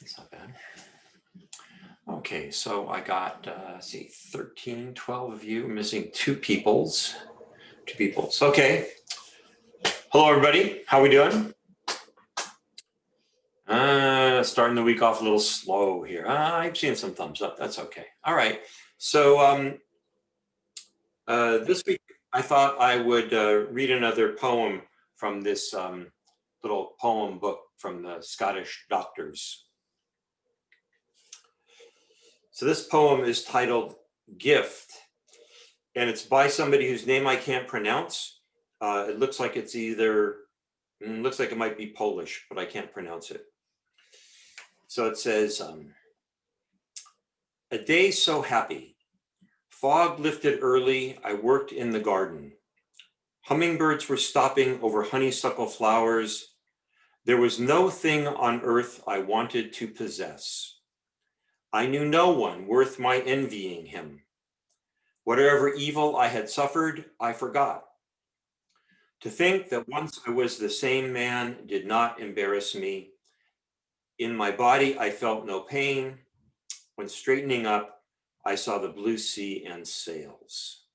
That's not bad. Okay, so I got, let's see, 13, 12 of you, missing two peoples. Okay. Hello, everybody. How we doing? Starting the week off a little slow here. I'm seeing some thumbs up. That's okay. All right. So this week I thought I would read another poem from this little poem book from the Scottish doctors. So this poem is titled Gift, and it's by somebody whose name I can't pronounce. It looks like it's looks like it might be Polish, but I can't pronounce it. So it says, a day so happy. Fog lifted early, I worked in the garden. Hummingbirds were stopping over honeysuckle flowers. There was no thing on earth I wanted to possess. I knew no one worth my envying him. Whatever evil I had suffered, I forgot. To think that once I was the same man did not embarrass me. In my body, I felt no pain. When straightening up, I saw the blue sea and sails.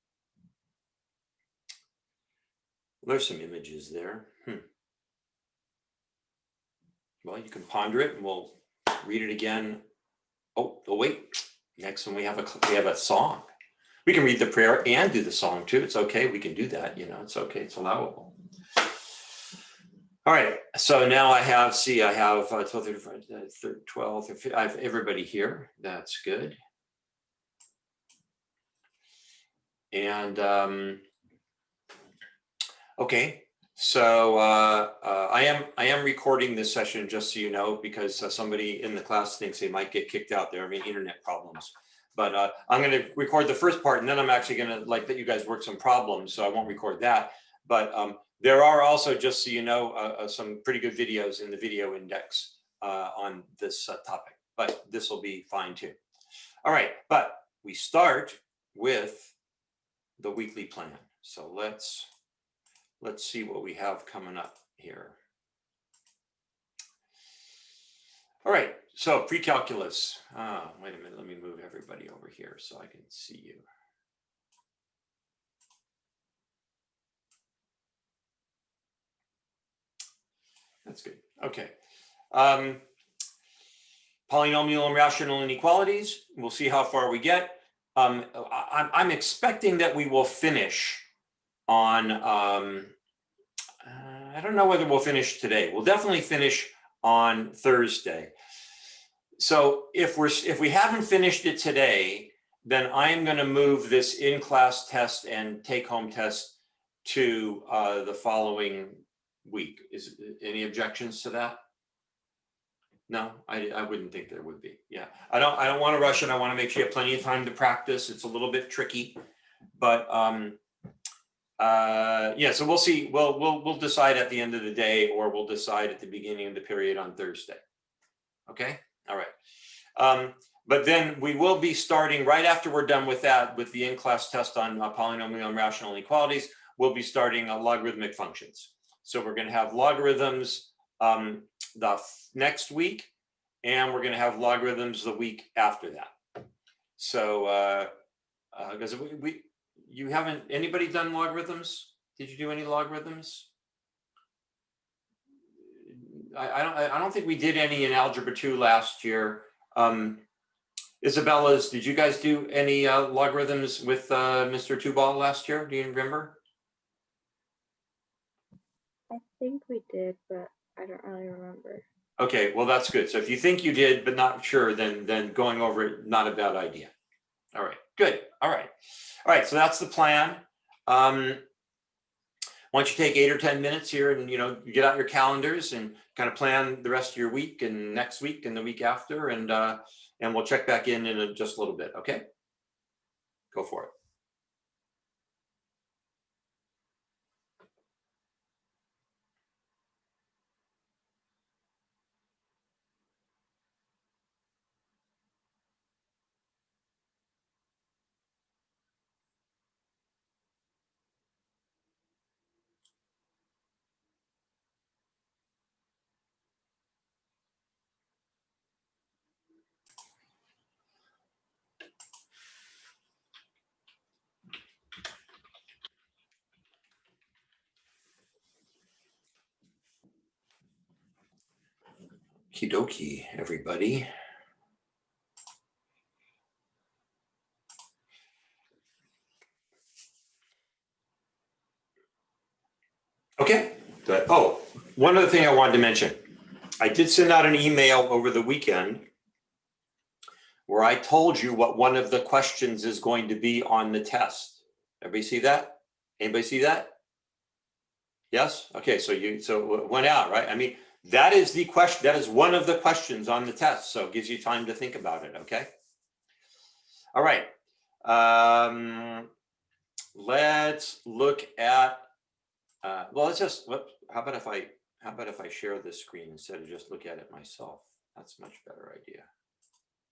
There's some images there. Well, you can ponder it, and we'll read it again. Oh, wait. Next one we have a song. We can read the prayer and do the song too. It's okay. We can do that. You know, it's okay. It's allowable. All right. So now I have 12, 13, I have everybody here. That's good. And okay. So I am recording this session, just so you know, because somebody in the class thinks they might get kicked out. There are internet problems. But I'm going to record the first part, and then I'm actually going to let you guys work some problems, so I won't record that. But there are also, just so you know, some pretty good videos in the video index on this topic. But this will be fine too. All right, but we start with the weekly plan. So let's see what we have coming up here. All right, so Precalculus. Wait a minute, let me move everybody over here so I can see you. That's good. Okay. Polynomial and rational inequalities. We'll see how far we get. I'm expecting that we will finish on, I don't know whether we'll finish today. We'll definitely finish on Thursday. So if we haven't finished it today, then I'm going to move this in-class test and take-home test to the following week. Is any objections to that? No, I wouldn't think there would be. Yeah, I don't want to rush it. I want to make sure you have plenty of time to practice. It's a little bit tricky, but yeah. So we'll see. We'll decide at the end of the day, or we'll decide at the beginning of the period on Thursday. Okay. All right. But then we will be starting right after we're done with that, with the in-class test on polynomial and rational inequalities. We'll be starting logarithmic functions. So we're going to have logarithms the next week, and we're going to have logarithms the week after that. So because you haven't, anybody done logarithms? Did you do any logarithms? I don't think we did any in Algebra 2 last year. Isabella's, did you guys do any logarithms with Mr. Tubal last year? Do you remember? I think we did, but I don't really remember. Okay, well, that's good. So if you think you did, but not sure, then going over it, not a bad idea. All right, good. All right. All right, so that's the plan. Why don't you take 8 or 10 minutes here and, you get out your calendars and kind of plan the rest of your week and next week and the week after, and we'll check back in just a little bit, okay? Go for it. Okie dokie, everybody. Okay, good. Oh, one other thing I wanted to mention. I did send out an email over the weekend where I told you what one of the questions is going to be on the test. Everybody see that? Anybody see that? Yes? Okay, so it went out, right? I mean, that is the question, that is one of the questions on the test. So it gives you time to think about it, okay? All right. Let's look at, well, let's just, how about if I share this screen instead of just look at it myself? That's a much better idea.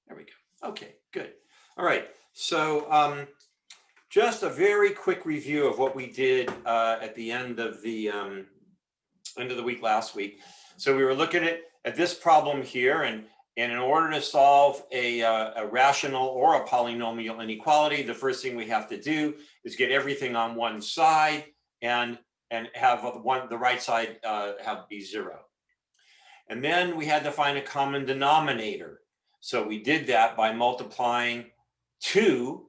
There we go. Okay, good. All right, so just a very quick review of what we did at the end of the week last week. So we were looking at this problem here, and in order to solve a rational or a polynomial inequality, the first thing we have to do is get everything on one side and have the right side have be 0. And then we had to find a common denominator. So we did that by multiplying 2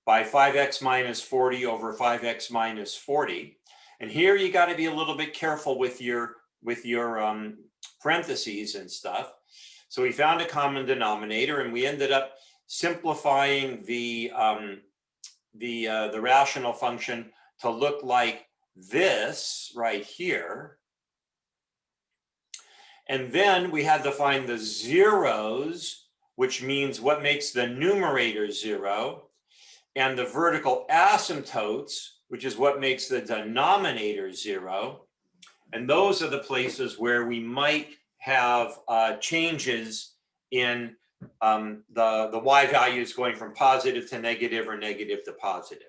by 5x minus 40 over 5x minus 40. And here you got to be a little bit careful with your parentheses and stuff. So we found a common denominator, and we ended up simplifying the rational function to look like this right here. And then we had to find the zeros, which means what makes the numerator 0, and the vertical asymptotes, which is what makes the denominator 0. And those are the places where we might have changes in the y values going from positive to negative or negative to positive.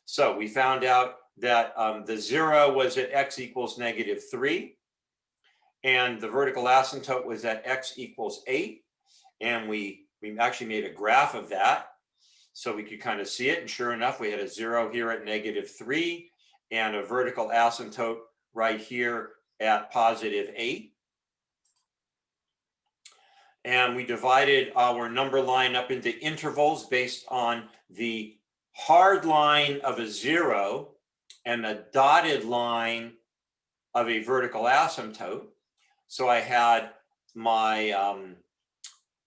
So we found out that the 0 was at x equals -3. And the vertical asymptote was at x equals 8. And we actually made a graph of that so we could kind of see it. And sure enough, we had a 0 here at -3 and a vertical asymptote right here at +8. And we divided our number line up into intervals based on the hard line of a 0 and the dotted line of a vertical asymptote. So I had my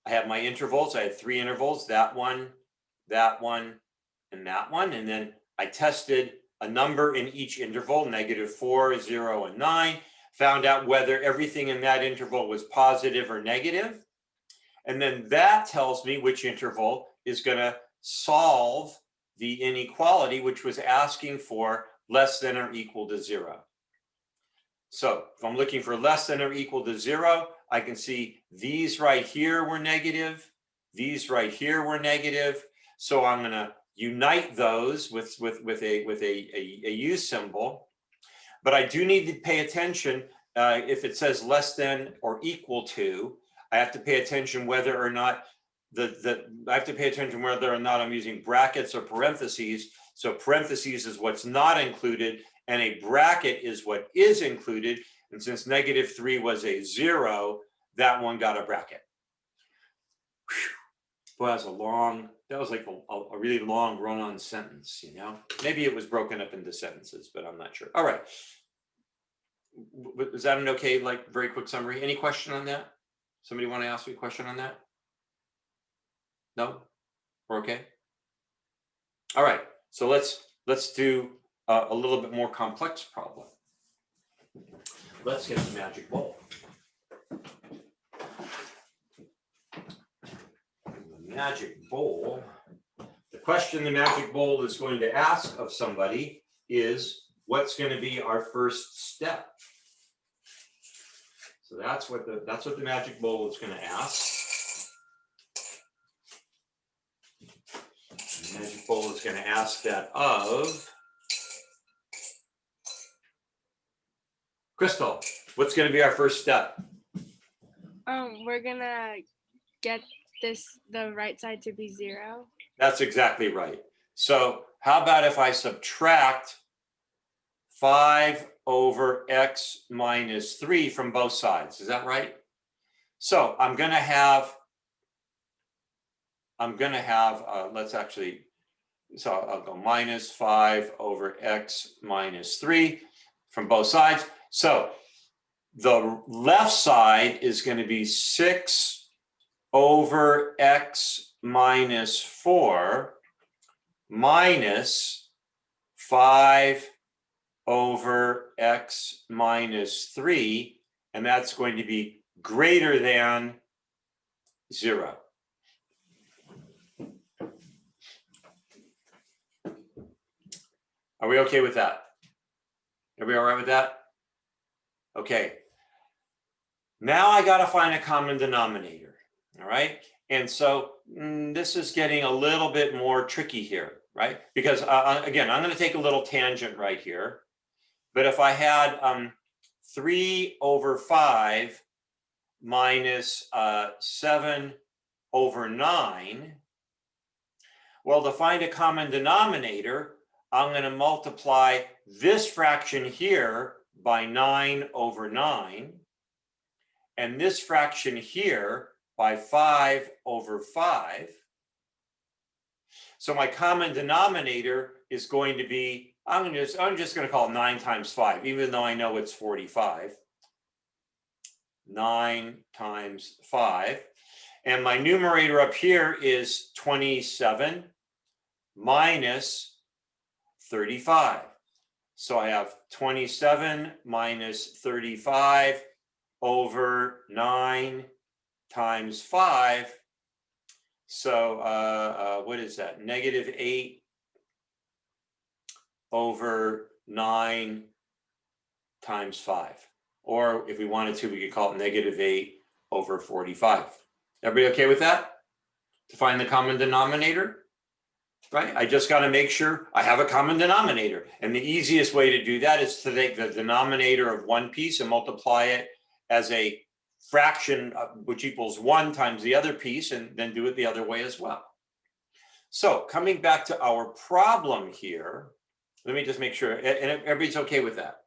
intervals. I had 3 intervals, that one, and that one. And then I tested a number in each interval, -4, 0, and 9, found out whether everything in that interval was positive or negative. And then that tells me which interval is going to solve the inequality, which was asking for less than or equal to 0. So if I'm looking for less than or equal to 0, I can see these right here were negative. These right here were negative. So I'm going to unite those with a U symbol. But I do need to pay attention if it says less than or equal to. I have to pay attention whether or not I'm using brackets or parentheses. So parentheses is what's not included, and a bracket is what is included. And since -3 was a 0, that one got a bracket. Whew. Boy, that was like a really long run-on sentence, you know? Maybe it was broken up into sentences, but I'm not sure. All right. Was that an okay, like, very quick summary? Any question on that? Somebody want to ask me a question on that? No? We're okay? All right. So let's do a little bit more complex problem. Let's get the magic bowl. The magic bowl. The question the magic bowl is going to ask of somebody is, what's going to be our first step? So that's what the magic bowl is going to ask. The magic bowl is going to ask that of Crystal. What's going to be our first step? We're gonna get the right side to be 0. That's exactly right. So how about if I subtract 5 over x minus 3 from both sides? Is that right? So I'm going to have, let's actually, so I'll go minus 5 over x minus 3 from both sides. So the left side is going to be 6 over x minus 4 minus 5 over x minus 3, and that's going to be greater than 0. Are we okay with that? Are we all right with that? Okay. Now I got to find a common denominator, all right? And so this is getting a little bit more tricky here, right? Because again, I'm going to take a little tangent right here. But if I had 3 over 5 minus 7 over 9, well, to find a common denominator, I'm going to multiply this fraction here by 9 over 9, and this fraction here by 5 over 5. So my common denominator is going to be, I'm just going to call it 9 times 5, even though I know it's 45. 9 times 5. And my numerator up here is 27 minus 35. So I have 27 minus 35 over 9 times 5. So what is that? Negative 8 over 9 times 5. Or if we wanted to, we could call it negative 8 over 45. Everybody okay with that? To find the common denominator, right? I just got to make sure I have a common denominator. And the easiest way to do that is to take the denominator of one piece and multiply it as a fraction, which equals 1 times the other piece, and then do it the other way as well. So coming back to our problem here, let me just make sure, and everybody's okay with that.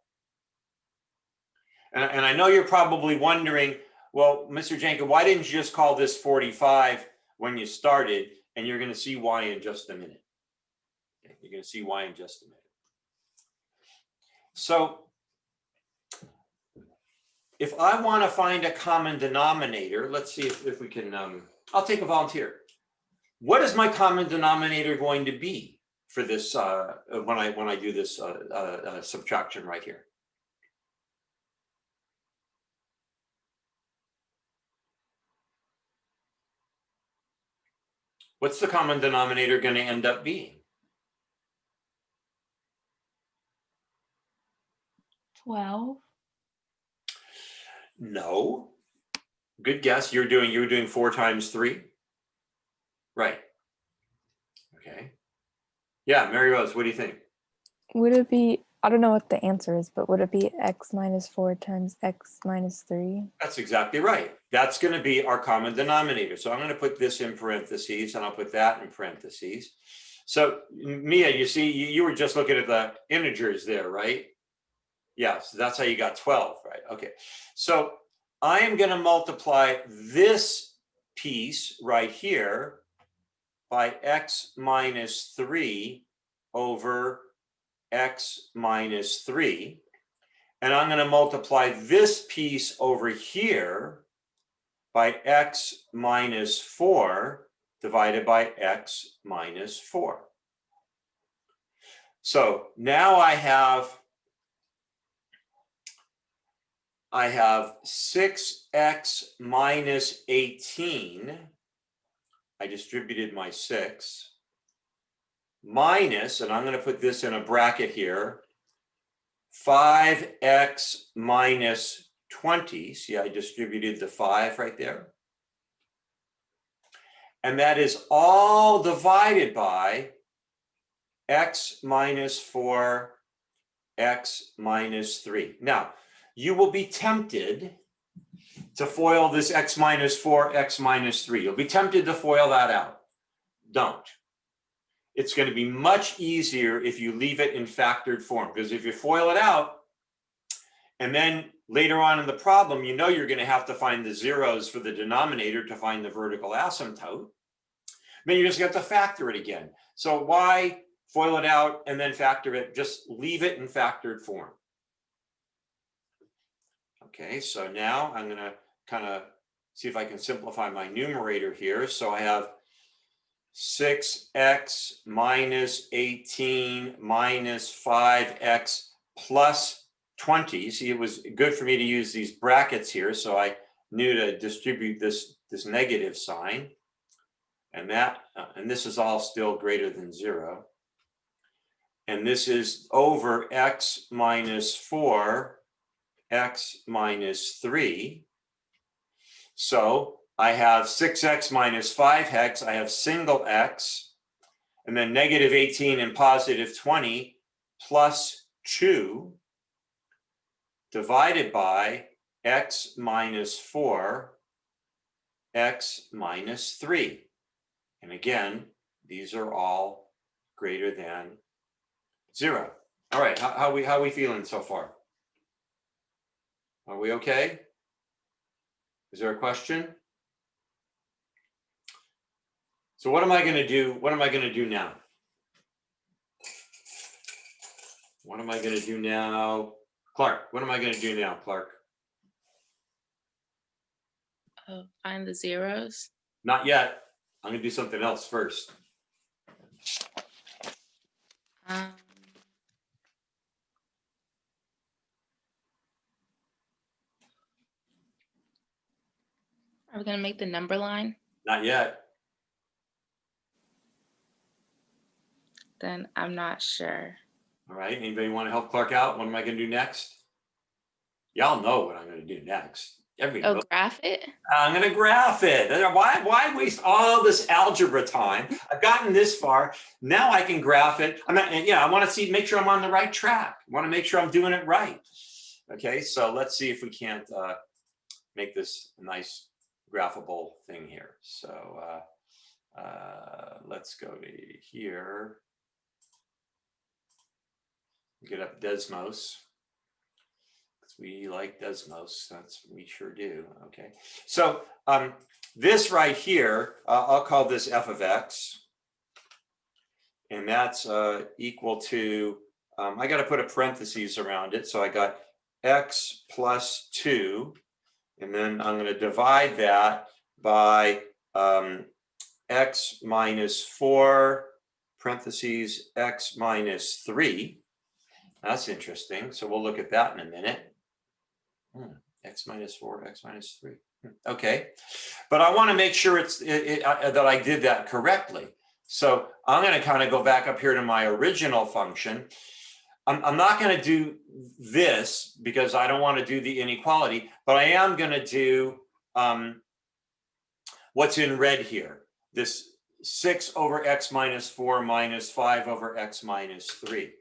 And I know you're probably wondering, well, Mr. Janka, why didn't you just call this 45 when you started? And you're going to see why in just a minute. You're going to see why in just a minute. So if I want to find a common denominator, let's see if we can, I'll take a volunteer. What is my common denominator going to be for this when I do this subtraction right here? What's the common denominator going to end up being? 12. No. Good guess. You were doing 4 times 3. Right. Okay. Yeah, Mary Rose, what do you think? Would it be, I don't know what the answer is, but would it be x minus 4 times x minus 3? That's exactly right. That's going to be our common denominator. So I'm going to put this in parentheses, and I'll put that in parentheses. So Mia, you see, you were just looking at the integers there, right? Yeah, so that's how you got 12, right? Okay. So I am going to multiply this piece right here by x minus 3 over x minus 3. And I'm going to multiply this piece over here by x minus 4 divided by x minus 4. So now I have 6x minus 18. I distributed my 6 minus, and I'm going to put this in a bracket here, 5x minus 20. See, I distributed the 5 right there. And that is all divided by x minus 4, x minus 3. Now, you will be tempted to FOIL this x minus 4, x minus 3. You'll be tempted to FOIL that out. Don't. It's going to be much easier if you leave it in factored form, because if you FOIL it out and then later on in the problem, you know you're going to have to find the zeros for the denominator to find the vertical asymptote. Then you just have to factor it again. So why FOIL it out and then factor it? Just leave it in factored form. Okay, so now I'm going to kind of see if I can simplify my numerator here. So I have 6x minus 18 minus 5x plus 20. See, it was good for me to use these brackets here, so I knew to distribute this negative sign. And this is all still greater than 0. And this is over x minus 4, x minus 3. So I have 6x minus 5x, I have single x, and then negative 18 and positive 20 plus 2 divided by x minus 4, x minus 3. And again, these are all greater than 0. All right, how are we feeling so far? Are we okay? Is there a question? So what am I going to do? What am I going to do now? What am I going to do now? Clark, what am I going to do now, Clark? Find the zeros. Not yet. I'm going to do something else first. Are we going to make the number line? Not yet. Then I'm not sure. All right. Anybody want to help Clark out? What am I going to do next? Y'all know what I'm going to do next. Oh, graph it? I'm going to graph it. Why waste all this algebra time? I've gotten this far. Now I can graph it. I want to make sure I'm on the right track. I want to make sure I'm doing it right. Okay, so let's see if we can't make this a nice graphable thing here. So let's go to here. Get up Desmos. We like Desmos, we sure do. Okay, so this right here, I'll call this f of x, and that's equal to, I got to put a parentheses around it, so I got x plus 2, and then I'm going to divide that by x minus 4, parentheses x minus 3. That's interesting, so we'll look at that in a minute. X minus 4, x minus 3. Okay, but I want to make sure that I did that correctly. So I'm going to kind of go back up here to my original function. I'm not going to do this because I don't want to do the inequality, but I am going to do what's in red here. This 6 over x minus 4 minus 5 over x minus 3.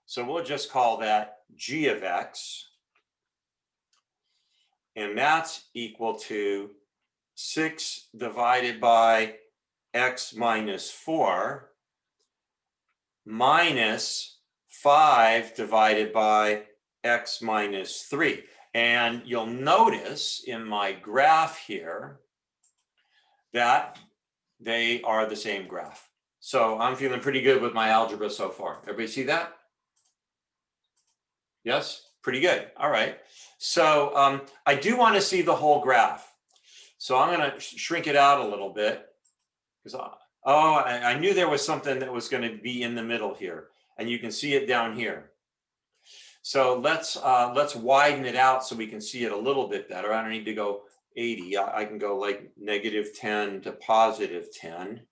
So we'll just call that g of x. And that's equal to 6 divided by x minus 4 minus 5 divided by x minus 3. And you'll notice in my graph here that they are the same graph. So I'm feeling pretty good with my algebra so far. Everybody see that? Yes? Pretty good. All right. So I do want to see the whole graph. So I'm going to shrink it out a little bit because I knew there was something that was going to be in the middle here, and you can see it down here. So let's widen it out so we can see it a little bit better. I don't need to go 80. I can go like -10 to +10.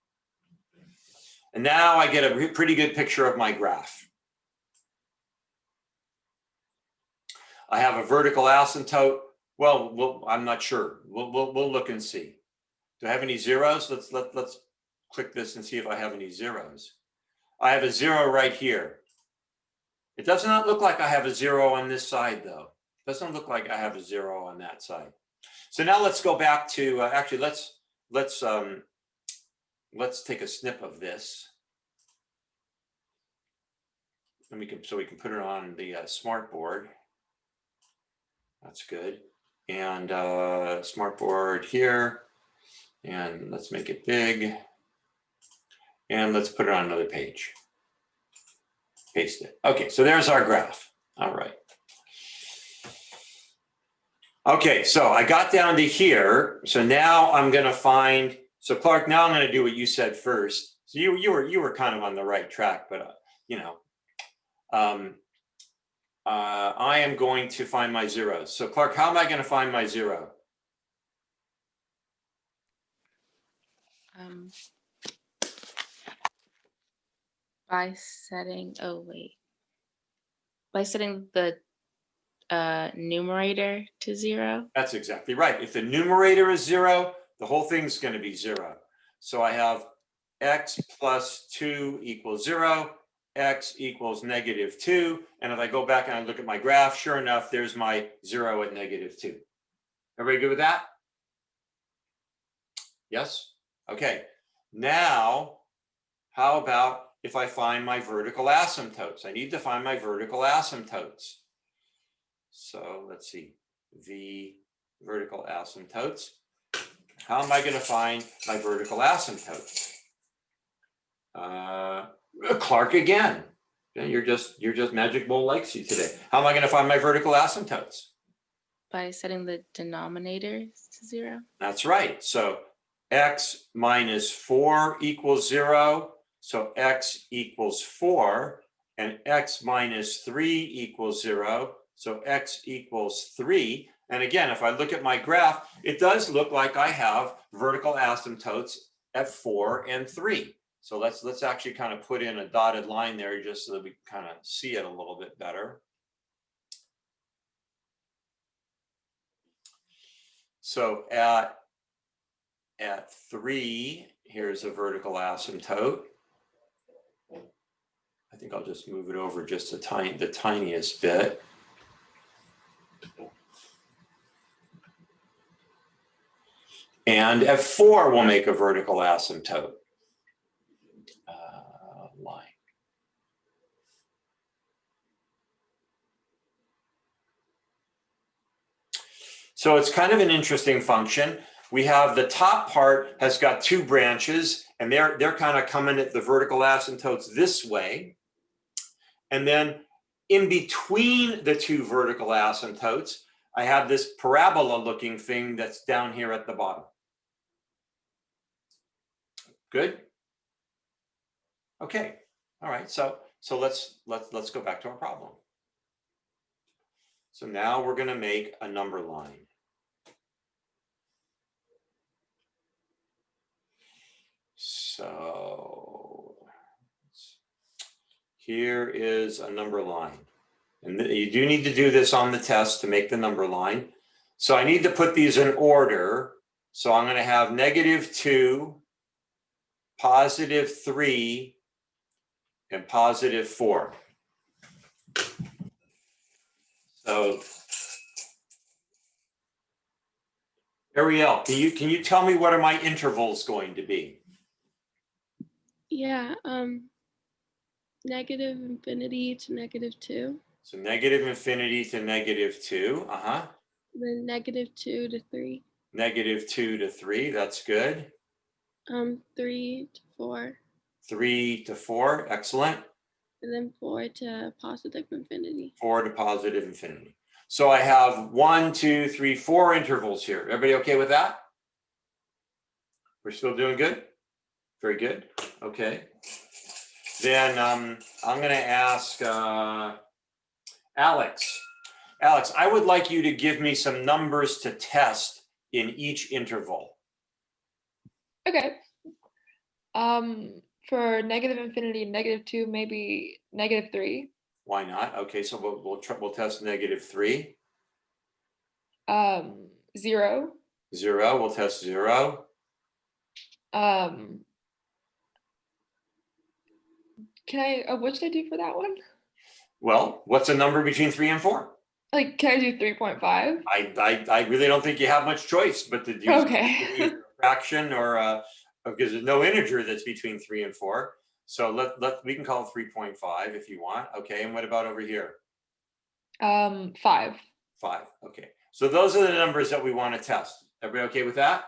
And now I get a pretty good picture of my graph. I have a vertical asymptote. Well, I'm not sure. We'll look and see. Do I have any zeros? Let's click this and see if I have any zeros. I have a 0 right here. It does not look like I have a 0 on this side, though. It doesn't look like I have a 0 on that side. So now let's go back to actually let's take a snip of this. And we can put it on the smart board. That's good. And smartboard here. And let's make it big. And let's put it on another page. Paste it. Okay, so there's our graph. All right. Okay, so I got down to here. So now I'm going to find, so Clark, now I'm going to do what you said first. So you were kind of on the right track, but you know, I am going to find my zeros. So Clark, how am I going to find my zero? By setting, oh wait. By setting the numerator to 0. That's exactly right. If the numerator is 0, the whole thing's going to be 0. So I have x plus 2 equals 0, x equals -2. And if I go back and I look at my graph, sure enough, there's my 0 at -2. Everybody good with that? Yes? Okay. Now, how about if I find my vertical asymptotes? I need to find my vertical asymptotes. So let's see, V vertical asymptotes. How am I going to find my vertical asymptotes? Clark again. You're just Magic Bowl likes you today. How am I going to find my vertical asymptotes? By setting the denominators to 0. That's right. So x minus 4 equals 0. So x equals 4, and x minus 3 equals 0. So x equals 3. And again, if I look at my graph, it does look like I have vertical asymptotes at 4 and 3. So let's actually kind of put in a dotted line there just so that we kind of see it a little bit better. So at 3, here's a vertical asymptote. I think I'll just move it over just the tiniest bit. And at 4, we'll make a vertical asymptote line. So it's kind of an interesting function. We have the top part has got 2 branches, and they're kind of coming at the vertical asymptotes this way. And then in between the 2 vertical asymptotes, I have this parabola looking thing that's down here at the bottom. Good? Okay. All right. So let's go back to our problem. So now we're going to make a number line. So here is a number line. And you do need to do this on the test to make the number line. So I need to put these in order. So I'm going to have -2, +3, and +4. So Ariel, can you tell me what are my intervals going to be? Yeah, negative infinity to -2. So -infinity to -2. Then -2 to 3. -2 to 3. That's good. 3 to 4. 3 to 4. Excellent. And then 4 to positive infinity. 4 to positive infinity. So I have 1, 2, 3, 4 intervals here. Everybody okay with that? We're still doing good? Very good. Okay. Then I'm going to ask Alex. Alex, I would like you to give me some numbers to test in each interval. Okay. For negative infinity and -2, maybe -3. Why not? Okay, so we'll test -3. 0. 0. We'll test 0. Can I? What should I do for that one? Well, what's a number between 3 and 4? Like, can I do 3.5? I really don't think you have much choice but to do Okay. a fraction or because there's no integer that's between 3 and 4. So we can call it 3.5 if you want. Okay, and what about over here? 5. 5. Okay, so those are the numbers that we want to test. Everybody okay with that?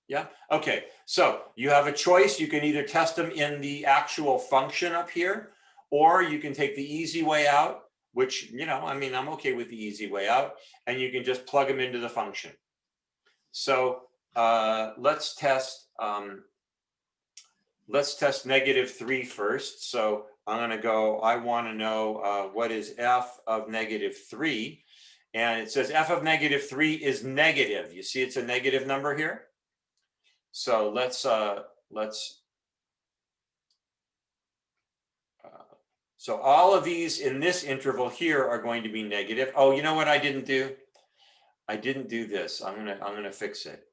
Yeah, okay, so you have a choice. You can either test them in the actual function up here, or you can take the easy way out, which, you know, I mean, I'm okay with the easy way out, and you can just plug them into the function. So let's test -3 first. So I'm going to go, I want to know what is f of -3. And it says f of -3 is negative. You see it's a negative number here. So let's so all of these in this interval here are going to be negative. Oh, you know what I didn't do? I didn't do this. I'm gonna fix it.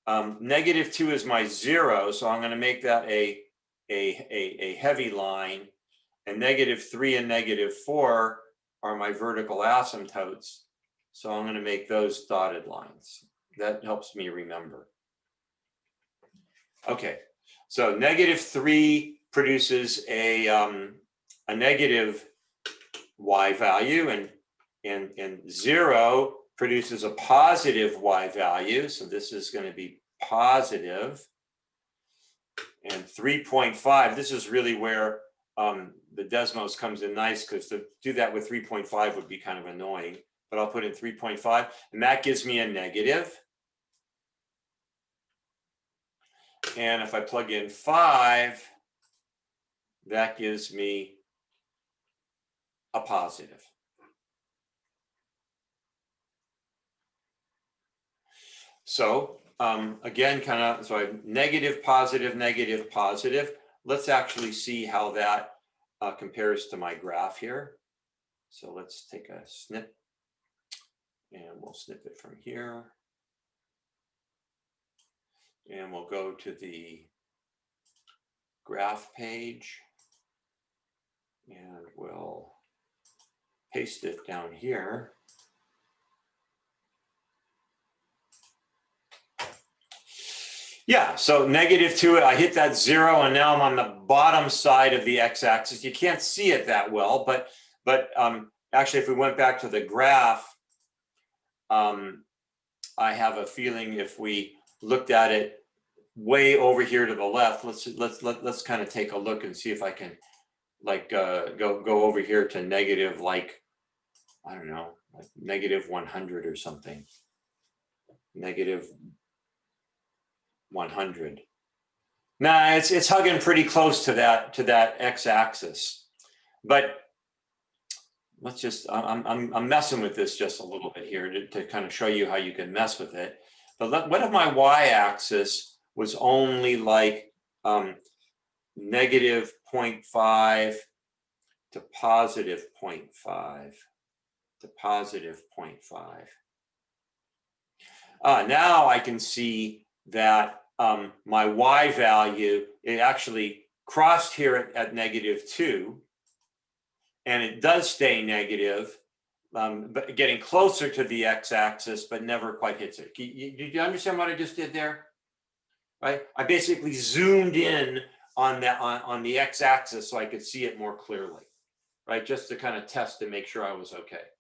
-2 is my 0, so I'm gonna make that a heavy line, and -3 and -4 are my vertical asymptotes. So I'm gonna make those dotted lines. That helps me remember. Okay, so -3 produces a negative y value, and 0 produces a positive y value. So this is going to be positive. And 3.5, this is really where the Desmos comes in nice, because to do that with 3.5 would be kind of annoying. But I'll put in 3.5, and that gives me a negative. And if I plug in 5, that gives me a positive. So again, kind of, so I have negative, positive, negative, positive. Let's actually see how that compares to my graph here. So let's take a snip, and we'll snip it from here. And we'll go to the graph page, and we'll paste it down here. Yeah, so -2, I hit that 0, and now I'm on the bottom side of the x-axis. You can't see it that well, but actually, if we went back to the graph, I have a feeling if we looked at it way over here to the left, let's kind of take a look and see if I can like go over here to negative, like, I don't know, like -100 or something. -100. Nah, it's hugging pretty close to that x-axis. But let's just, I'm messing with this just a little bit here to kind of show you how you can mess with it. But what if my y-axis was only like -0.5 to +0.5 to +0.5. Now I can see that my y value, it actually crossed here at -2, and it does stay negative, but getting closer to the x-axis, but never quite hits it. Did you understand what I just did there? Right, I basically zoomed in on that on the x-axis so I could see it more clearly, right? Just to kind of test to make sure I was okay.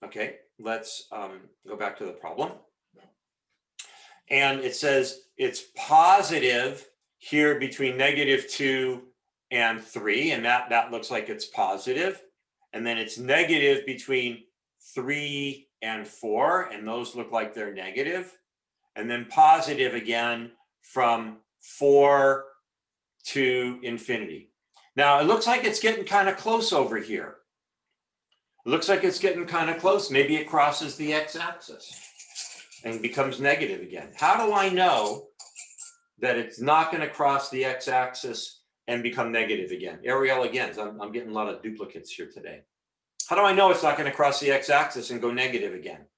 Okay, let's go back to the problem. And it says it's positive here between -2 and 3, and that looks like it's positive. And then it's negative between 3 and 4, and those look like they're negative. And then positive again from 4 to infinity. Now it looks like it's getting kind of close over here. It looks like it's getting kind of close. Maybe it crosses the x-axis and becomes negative again. How do I know that it's not going to cross the x-axis and become negative again? Ariel, again, I'm getting a lot of duplicates here today. How do I know it's not going to cross the x-axis and go negative again?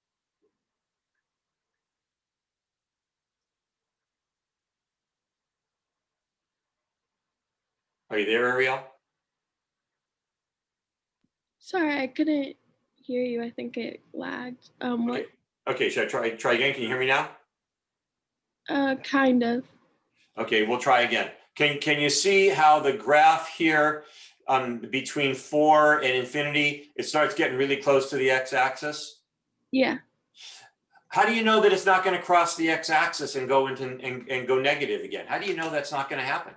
Are you there, Ariel? Sorry, I couldn't hear you. I think it lagged. What? Okay, should I try again? Can you hear me now? Kind of. Okay, we'll try again. Can you see how the graph here between 4 and infinity, it starts getting really close to the x-axis? Yeah. How do you know that it's not going to cross the x-axis and go into and go negative again? How do you know that's not going to happen?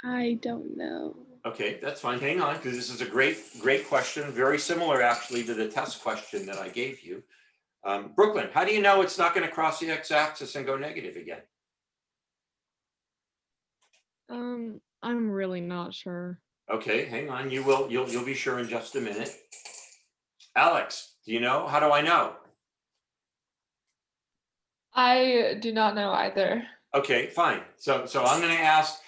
I don't know. Okay, that's fine. Hang on, because this is a great question. Very similar, actually, to the test question that I gave you. Brooklyn, how do you know it's not going to cross the x-axis and go negative again? I'm really not sure. Okay, hang on. You'll be sure in just a minute. Alex, do you know? How do I know? I do not know either. Okay, fine. So I'm going to ask,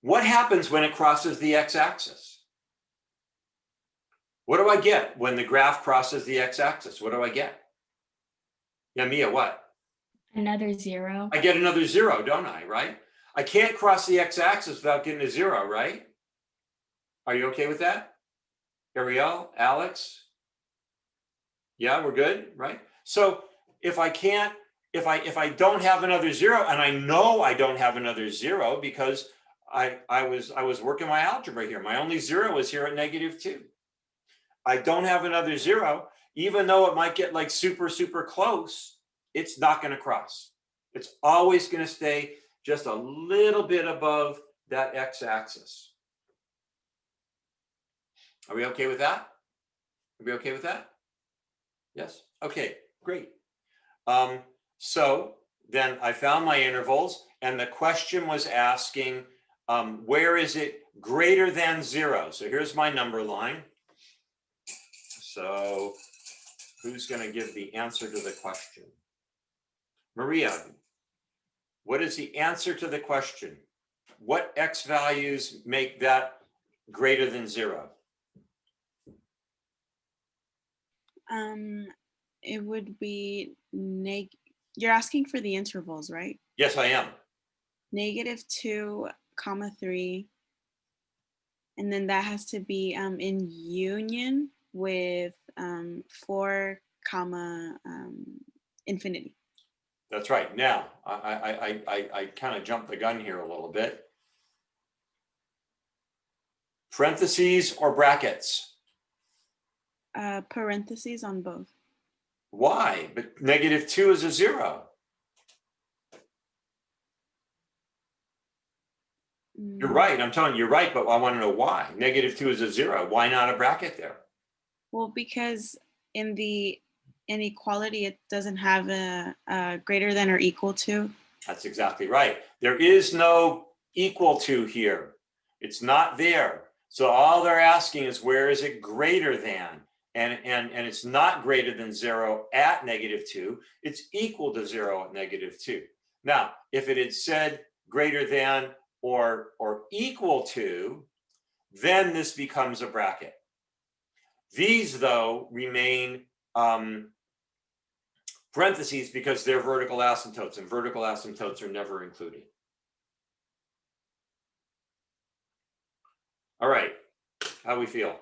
what happens when it crosses the x-axis? What do I get when the graph crosses the x-axis? What do I get? Yeah, Mia, what? Another 0. I get another 0, don't I, right? I can't cross the x-axis without getting a 0, right? Are you okay with that? Ariel, Alex? Yeah, we're good, right? So if I can't, if I don't have another 0, and I know I don't have another 0 because I was working my algebra here. My only 0 is here at -2. I don't have another 0, even though it might get like super close, it's not going to cross. It's always going to stay just a little bit above that x-axis. Are we okay with that? Are we okay with that? Yes? Okay, great. So then I found my intervals, and the question was asking, where is it greater than 0? So here's my number line. So who's going to give the answer to the question? Maria, what is the answer to the question? What x values make that greater than 0? It would be you're asking for the intervals, right? Yes, I am. -2, 3, and then that has to be in union with 4, infinity. That's right. Now, I kind of jumped the gun here a little bit. Parentheses or brackets? Parentheses on both. Why? But -2 is a 0. You're right. I'm telling you, you're right, but I want to know why. -2 is a 0. Why not a bracket there? Well, because in the inequality, it doesn't have a greater than or equal to. That's exactly right. There is no equal to here. It's not there. So all they're asking is, where is it greater than? And it's not greater than 0 at -2. It's equal to 0 at -2. Now, if it had said greater than or equal to, then this becomes a bracket. These, though, remain parentheses because they're vertical asymptotes, and vertical asymptotes are never included. All right, how we feel?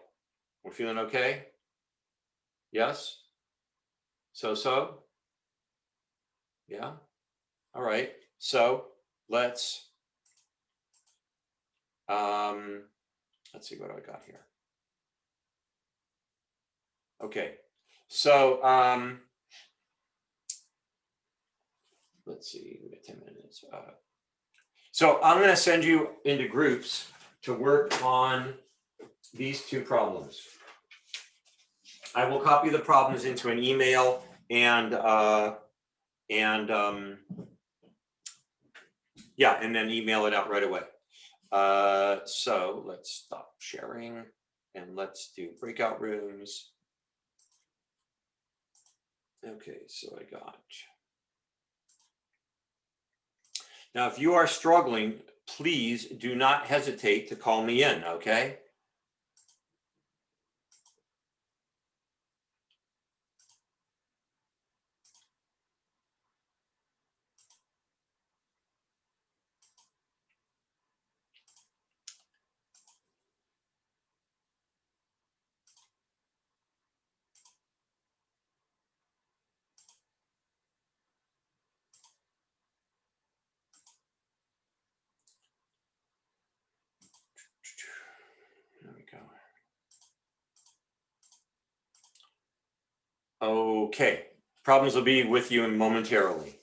We're feeling okay? Yes? So? Yeah? All right, so let's see what I got here. Okay, so let's see, we got 10 minutes. So I'm going to send you into groups to work on these two problems. I will copy the problems into an email and then email it out right away. So let's stop sharing and let's do breakout rooms. Okay, so I got. Now, if you are struggling, please do not hesitate to call me in, okay? Okay, problems will be with you momentarily.